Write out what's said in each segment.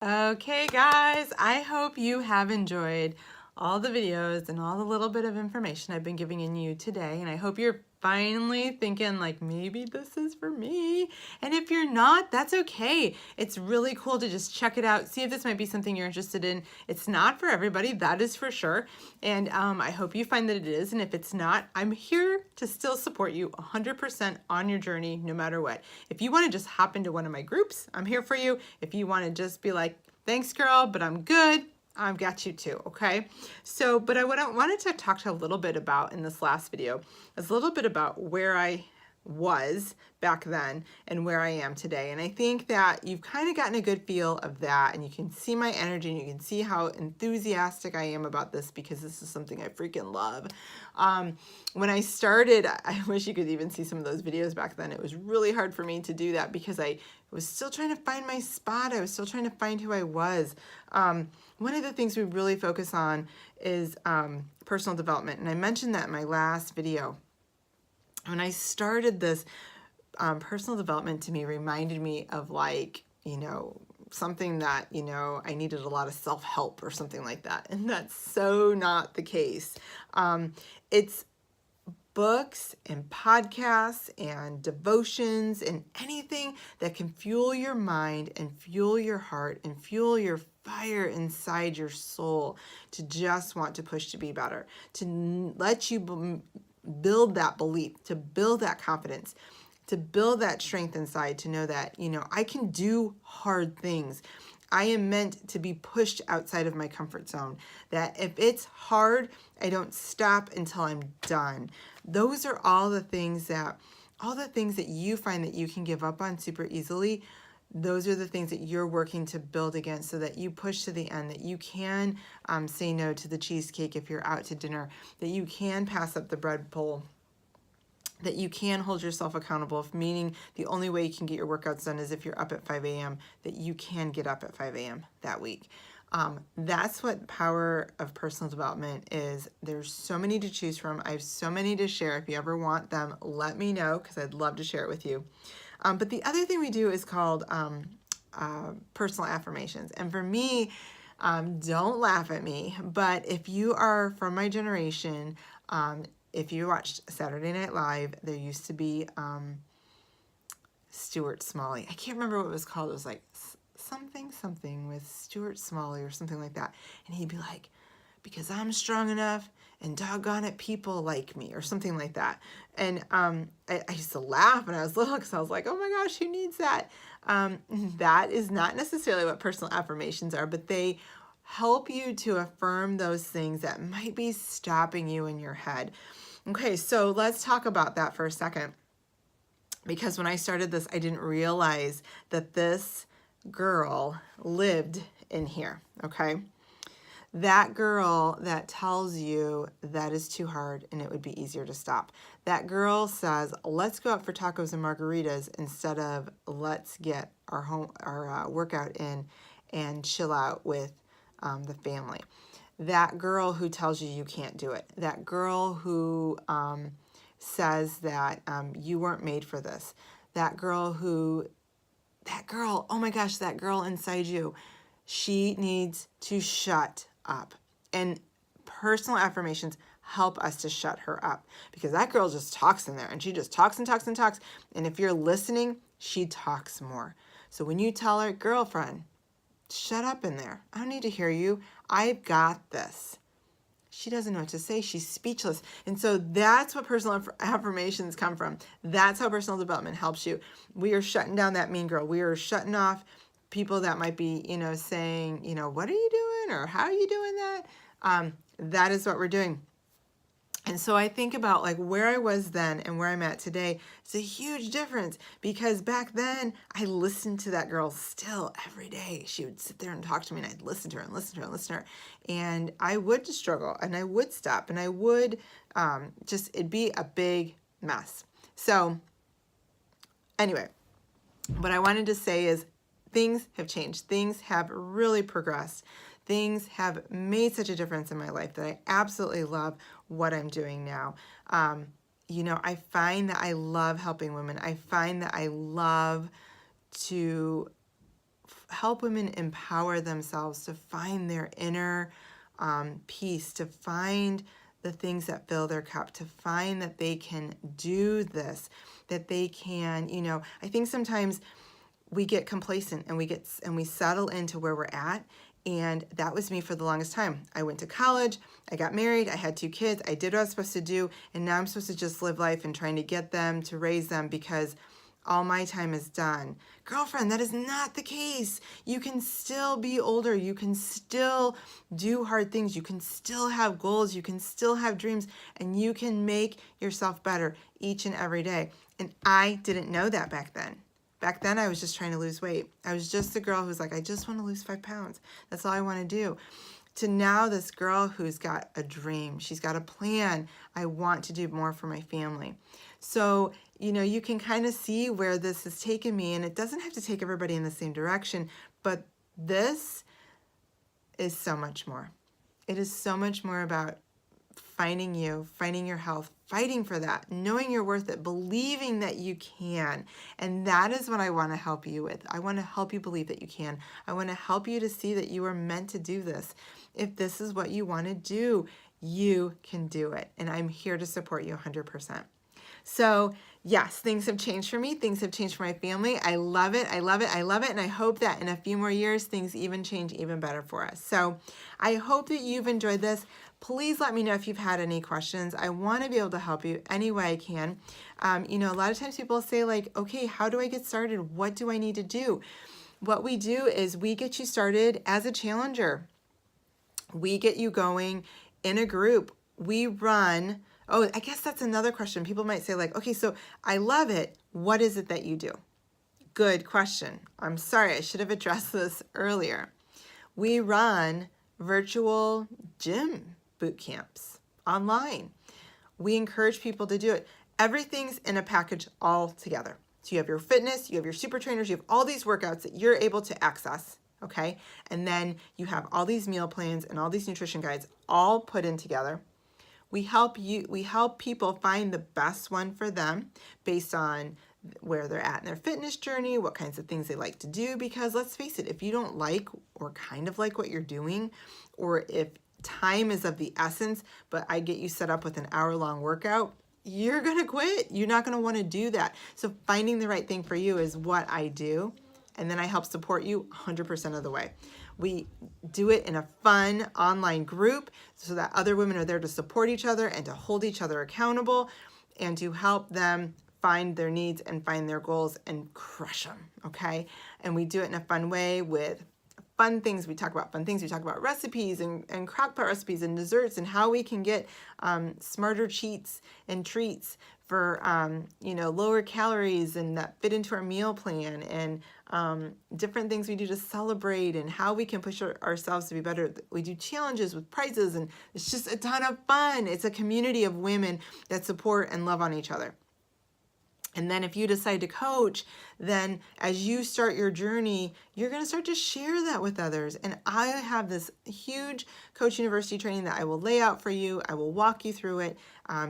Okay, guys, I hope you have enjoyed all the videos and all the little bit of information I've been giving you today. And I hope you're finally thinking like, maybe this is for me. And if you're not, that's okay. It's really cool to just check it out. See if this might be something you're interested in. It's not for everybody, that is for sure. And I hope you find that it is. And if it's not, I'm here to still support you 100% on your journey, no matter what. If you want to just hop into one of my groups, I'm here for you. If you want to just be like, thanks girl, but I'm good, I've got you too, okay? So, but what I wanted to talk to a little bit about in this last video is a little bit about where I was back then and where I am today. And I think that you've kind of gotten a good feel of that, and you can see my energy and you can see how enthusiastic I am about this because this is something I freaking love. When I started, I wish you could even see some of those videos back then. It was really hard for me to do that because I was still trying to find my spot. I was still trying to find who I was. One of the things we really focus on is personal development. And I mentioned that in my last video. When I started this, personal development to me reminded me of like, something that, I needed a lot of self-help or something like that. And that's so not the case. It's books and podcasts and devotions and anything that can fuel your mind and fuel your heart and fuel your fire inside your soul to just want to push to be better, to let you build that belief, to build that confidence, to build that strength inside, to know that, I can do hard things. I am meant to be pushed outside of my comfort zone. That if it's hard, I don't stop until I'm done. Those are all the things that you find that you can give up on super easily. Those are the things that you're working to build against so that you push to the end, that you can say no to the cheesecake if you're out to dinner, that you can pass up the bread bowl, that you can hold yourself accountable, meaning the only way you can get your workouts done is if you're up at 5 a.m., that you can get up at 5 a.m. that week. That's what power of personal development is. There's so many to choose from. I have so many to share. If you ever want them, let me know because I'd love to share it with you. But the other thing we do is called personal affirmations. And for me, don't laugh at me, but if you are from my generation, if you watched Saturday Night Live, there used to be Stuart Smalley. I can't remember what it was called. It was like something with Stuart Smalley or something like that. And he'd be like, because I'm strong enough and doggone it, people like me or something like that. And I used to laugh when I was little because I was like, oh my gosh, who needs that? That is not necessarily what personal affirmations are, but they help you to affirm those things that might be stopping you in your head. Okay, so let's talk about that for a second. Because when I started this, I didn't realize that this girl lived in here, okay? That girl that tells you that is too hard and it would be easier to stop. That girl says, let's go out for tacos and margaritas instead of let's get our workout in and chill out with the family. That girl who tells you you can't do it. That girl who says that you weren't made for this. That girl, oh my gosh, that girl inside you, she needs to shut up. And personal affirmations help us to shut her up because that girl just talks in there and she just talks and talks and talks. And if you're listening, she talks more. So when you tell her, girlfriend, shut up in there. I don't need to hear you. I've got this. She doesn't know what to say. She's speechless. And so that's what personal affirmations come from. That's how personal development helps you. We are shutting down that mean girl. We are shutting off people that might be, saying, what are you doing? Or how are you doing that? That is what we're doing. And so I think about like where I was then and where I'm at today. It's a huge difference because back then I listened to that girl still every day. She would sit there and talk to me and I'd listen to her and listen to her and listen to her. And I would struggle and I would stop and I would it'd be a big mess. So anyway, what I wanted to say is things have changed. Things have really progressed. Things have made such a difference in my life that I absolutely love what I'm doing now. I find that I love helping women. I find that I love to help women empower themselves to find their inner peace, to find the things that fill their cup, to find that they can do this, that they can, I think sometimes we get complacent and we settle into where we're at. And that was me for the longest time. I went to college, I got married, I had 2 kids, I did what I was supposed to do, and now I'm supposed to just live life and trying to get them, to raise them, because all my time is done. Girlfriend, that is not the case. You can still be older. You can still do hard things. You can still have goals. You can still have dreams, and you can make yourself better each and every day. And I didn't know that back then. Back then, I was just trying to lose weight. I was just the girl who's like, I just want to lose 5 pounds. That's all I want to do. To now this girl who's got a dream. She's got a plan. I want to do more for my family. So, you can kind of see where this has taken me, and it doesn't have to take everybody in the same direction, but this is so much more. It is so much more about finding you, finding your health, fighting for that, knowing you're worth it, believing that you can. And that is what I want to help you with. I want to help you believe that you can. I want to help you to see that you are meant to do this. If this is what you want to do, you can do it. And I'm here to support you 100%. So yes, things have changed for me. Things have changed for my family. I love it. I love it. I love it. And I hope that in a few more years, things even change even better for us. So I hope that you've enjoyed this. Please let me know if you've had any questions. I want to be able to help you any way I can. A lot of times people say like, okay, how do I get started? What do I need to do? What we do is we get you started as a challenger. We get you going in a group. We run. Oh, I guess that's another question. People might say like, okay, so I love it. What is it that you do? Good question. I'm sorry, I should have addressed this earlier. We run virtual gym boot camps online. We encourage people to do it. Everything's in a package all together. So you have your fitness, you have your super trainers, you have all these workouts that you're able to access, okay? And then you have all these meal plans and all these nutrition guides all put in together. We help people find the best one for them based on where they're at in their fitness journey, what kinds of things they like to do, because let's face it, if you don't like or kind of like what you're doing, or if time is of the essence, but I get you set up with an hour-long workout, you're gonna quit. You're not gonna wanna do that. So finding the right thing for you is what I do, and then I help support you 100% of the way. We do it in a fun online group so that other women are there to support each other and to hold each other accountable and to help them find their needs and find their goals and crush them, okay? And we do it in a fun way with fun things. We talk about fun things. We talk about recipes and crockpot recipes and desserts and how we can get smarter cheats and treats for lower calories and that fit into our meal plan, and different things we do to celebrate and how we can push ourselves to be better. We do challenges with prizes, and it's just a ton of fun. It's a community of women that support and love on each other. And then if you decide to coach, then as you start your journey, you're going to start to share that with others. And I have this huge Coach University training that I will lay out for you. I will walk you through it.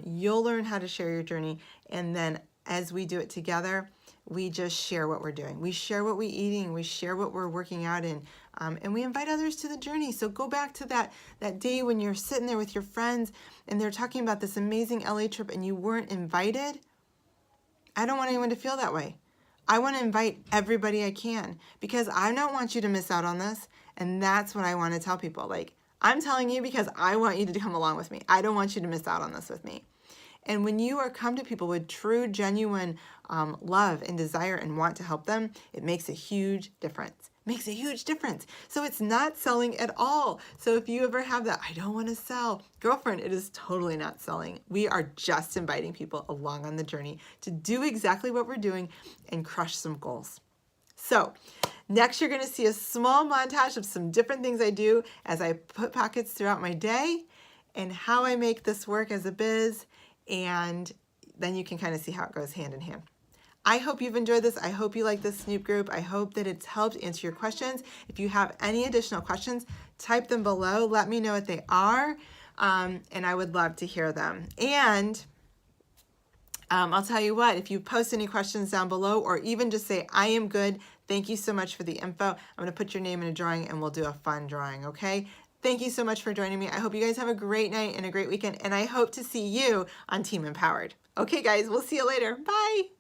You'll learn how to share your journey. And then as we do it together, we just share what we're doing. We share what we're eating. We share what we're working out in. And we invite others to the journey. So go back to that day when you're sitting there with your friends and they're talking about this amazing LA trip and you weren't invited. I don't want anyone to feel that way. I want to invite everybody I can, because I don't want you to miss out on this. And that's what I want to tell people. Like, I'm telling you because I want you to come along with me. I don't want you to miss out on this with me. And when you come to people with true, genuine love and desire and want to help them, it makes a huge difference. Makes a huge difference. So it's not selling at all. So if you ever have that, I don't want to sell, girlfriend, it is totally not selling. We are just inviting people along on the journey to do exactly what we're doing and crush some goals. So next, you're going to see a small montage of some different things I do as I put pockets throughout my day and how I make this work as a biz. And then you can kind of see how it goes hand in hand. I hope you've enjoyed this. I hope you like this Snoop group. I hope that it's helped answer your questions. If you have any additional questions, type them below. Let me know what they are, and I would love to hear them. And I'll tell you what, if you post any questions down below or even just say, I am good, Thank you so much for the info. I'm going to put your name in a drawing and we'll do a fun drawing, okay? Thank you so much for joining me. I hope you guys have a great night and a great weekend, and I hope to see you on Team Empowered. Okay, guys, we'll see you later. Bye.